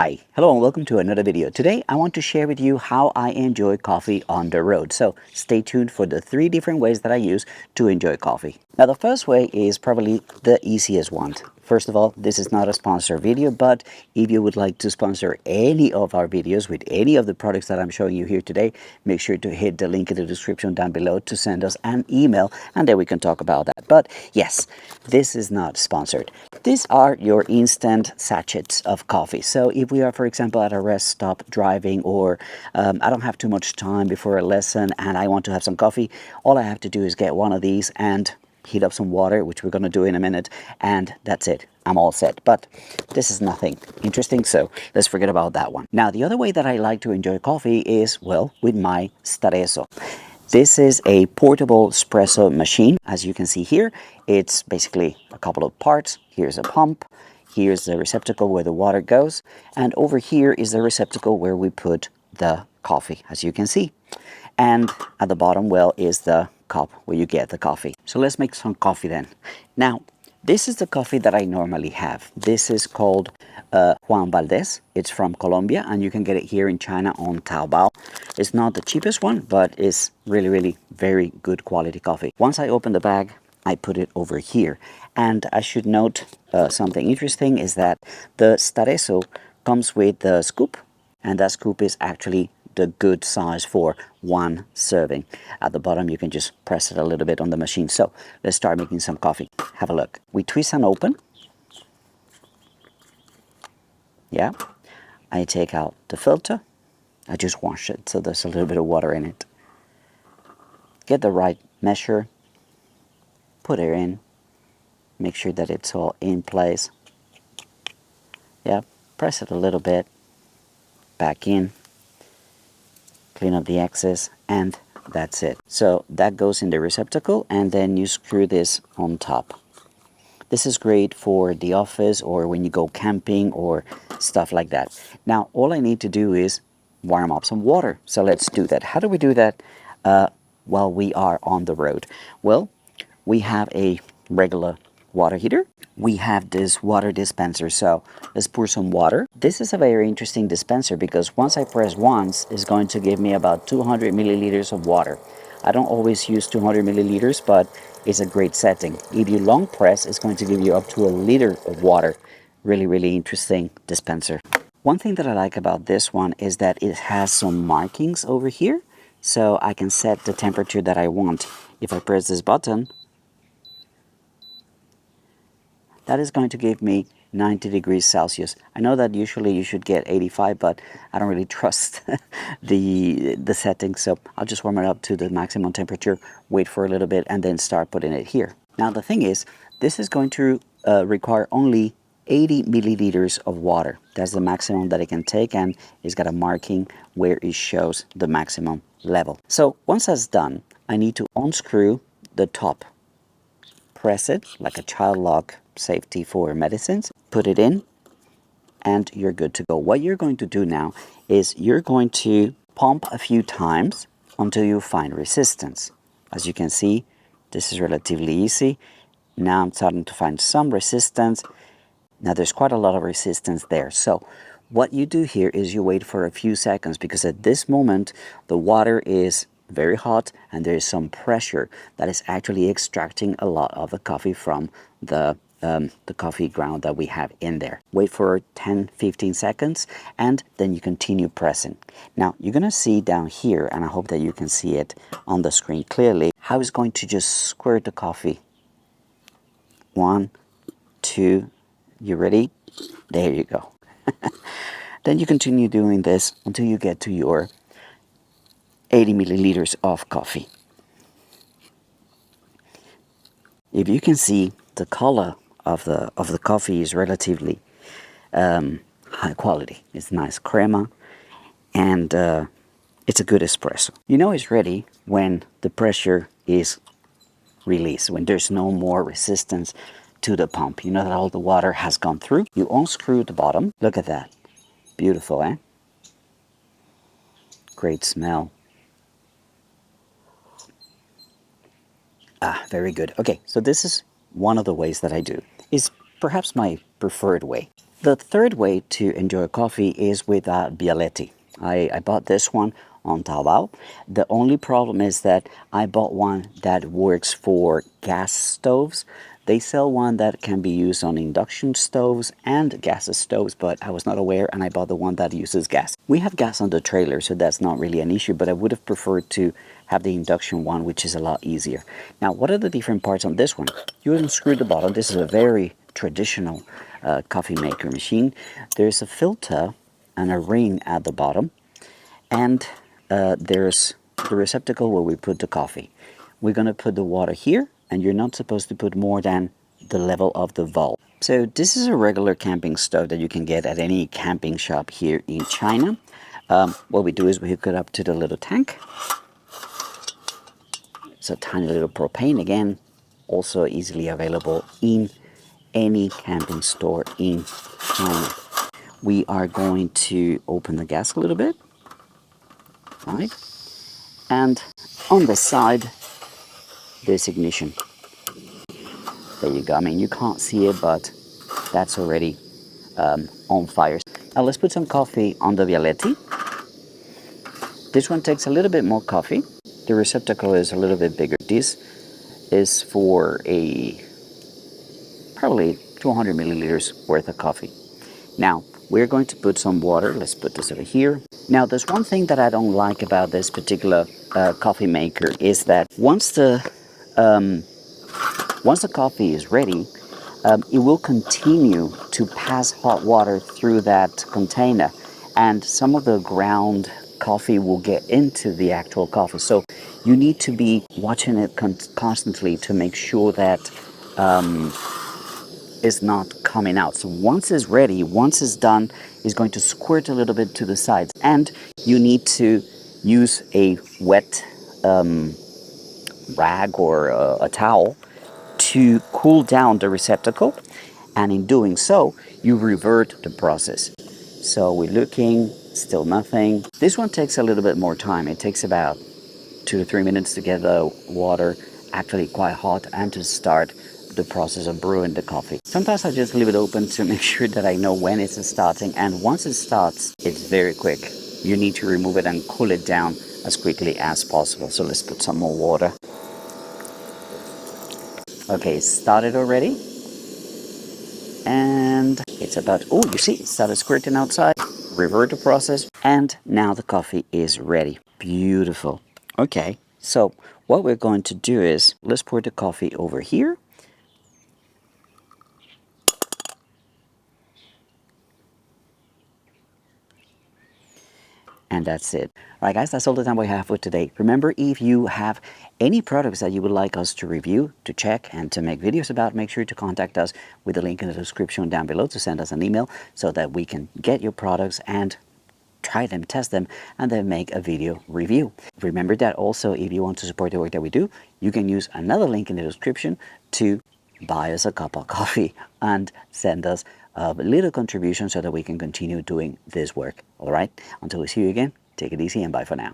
Hi, hello and welcome to another video. Today I want to share with you how I enjoy coffee on the road. So stay tuned for the 3 different ways that I use to enjoy coffee. Now the first way is probably the easiest one. First of all, this is not a sponsored video, but if you would like to sponsor any of our videos with any of the products that I'm showing you here today, make sure to hit the link in the description down below to send us an email and then we can talk about that. But yes, this is not sponsored. These are your instant sachets of coffee. So if we are, for example, at a rest stop driving, or I don't have too much time before a lesson and I want to have some coffee, all I have to do is get one of these and heat up some water, which we're going to do in a minute, and that's it. I'm all set. But this is nothing interesting, so let's forget about that one. Now, the other way that I like to enjoy coffee is, well, with my Espresso. This is a portable espresso machine. As you can see here, it's basically a couple of parts. Here's a pump, here's the receptacle where the water goes, and over here is the receptacle where we put the coffee, as you can see. And at the bottom, well, is the cup where you get the coffee. So let's make some coffee then. Now, this is the coffee that I normally have. This is called Juan Valdez. It's from Colombia, and you can get it here in China on Taobao. It's not the cheapest one, but it's really very good quality coffee. Once I open the bag, I put it over here. And I should note something interesting is that the Espresso comes with the scoop, and that scoop is actually the good size for one serving. At the bottom, you can just press it a little bit on the machine. So let's start making some coffee. Have a look. We twist and open. Yeah. I take out the filter. I just wash it, so there's a little bit of water in it. Get the right measure. Put it in. Make sure that it's all in place. Yeah. Press it a little bit. Back in. Clean up the excess, and that's it. So that goes in the receptacle, and then you screw this on top. This is great for the office or when you go camping or stuff like that. Now all I need to do is warm up some water. So let's do that. How do we do that while we are on the road? Well, we have a regular water heater. We have this water dispenser, so let's pour some water. This is a very interesting dispenser because once I press once, it's going to give me about 200 milliliters of water. I don't always use 200 milliliters, but it's a great setting. If you long press, it's going to give you up to a liter of water. Really interesting dispenser. One thing that I like about this one is that it has some markings over here, so I can set the temperature that I want. If I press this button, that is going to give me 90 degrees Celsius. I know that usually you should get 85, but I don't really trust the settings, so I'll just warm it up to the maximum temperature, wait for a little bit, and then start putting it here. Now the thing is, this is going to require only 80 milliliters of water. That's the maximum that it can take, and it's got a marking where it shows the maximum level. So once that's done, I need to unscrew the top. Press it like a child lock safety for medicines, put it in, and you're good to go. What you're going to do now is you're going to pump a few times until you find resistance. As you can see, this is relatively easy. Now I'm starting to find some resistance. Now there's quite a lot of resistance there. So what you do here is you wait for a few seconds, because at this moment the water is very hot and there is some pressure that is actually extracting a lot of the coffee from the coffee ground that we have in there. Wait for 10-15 seconds and then you continue pressing. Now you're gonna see down here, and I hope that you can see it on the screen clearly, how it's going to just squirt the coffee. 1, 2, you ready? There you go. Then you continue doing this until you get to your 80 milliliters of coffee. If you can see, the color of the coffee is relatively high quality. It's nice crema, and it's a good espresso. You know it's ready when the pressure is released, when there's no more resistance to the pump. You know that all the water has gone through. You unscrew the bottom. Look at that. Beautiful, eh? Great smell. Ah, very good. Okay, so this is one of the ways that I do. It's perhaps my preferred way. The third way to enjoy coffee is with Bialetti. I bought this one on Taobao. The only problem is that I bought one that works for gas stoves. They sell one that can be used on induction stoves and gas stoves, but I was not aware and I bought the one that uses gas. We have gas on the trailer, so that's not really an issue, but I would have preferred to have the induction one, which is a lot easier. Now, what are the different parts on this one? You unscrew the bottom. This is a very traditional coffee maker machine. There's a filter and a ring at the bottom, and there's the receptacle where we put the coffee. We're going to put the water here, and you're not supposed to put more than the level of the valve. So this is a regular camping stove that you can get at any camping shop here in China. What we do is we hook it up to the little tank. It's a tiny little propane, again, also easily available in any camping store in China. We are going to open the gas a little bit, right? And on the side, there's ignition. There you go. I mean, you can't see it, but that's already on fire. Now let's put some coffee on the Bialetti. This one takes a little bit more coffee. The receptacle is a little bit bigger. This is for probably 200 milliliters worth of coffee. Now, we're going to put some water. Let's put this over here. Now, there's one thing that I don't like about this particular coffee maker is that once the coffee is ready, it will continue to pass hot water through that container, and some of the ground coffee will get into the actual coffee. So you need to be watching it constantly to make sure that it's not coming out. So once it's ready, once it's done, it's going to squirt a little bit to the sides, and you need to use a wet rag or a towel to cool down the receptacle, and in doing so you revert the process. So we're looking, still nothing. This one takes a little bit more time. It takes about 2 to 3 minutes to get the water actually quite hot and to start the process of brewing the coffee. Sometimes I just leave it open to make sure that I know when it's starting, and once it starts, it's very quick. You need to remove it and cool it down as quickly as possible. So let's put some more water. Okay, it started already, and it's about, oh, you see, it started squirting outside. Revert the process, and now the coffee is ready. Beautiful. Okay, so what we're going to do is, let's pour the coffee over here. And that's it. All right, guys, that's all the time we have for today. Remember, if you have any products that you would like us to review, to check, and to make videos about, make sure to contact us with the link in the description down below to send us an email so that we can get your products and try them, test them, and then make a video review. Remember that also, if you want to support the work that we do, you can use another link in the description to buy us a cup of coffee and send us a little contribution so that we can continue doing this work. All right, until we see you again, take it easy and bye for now.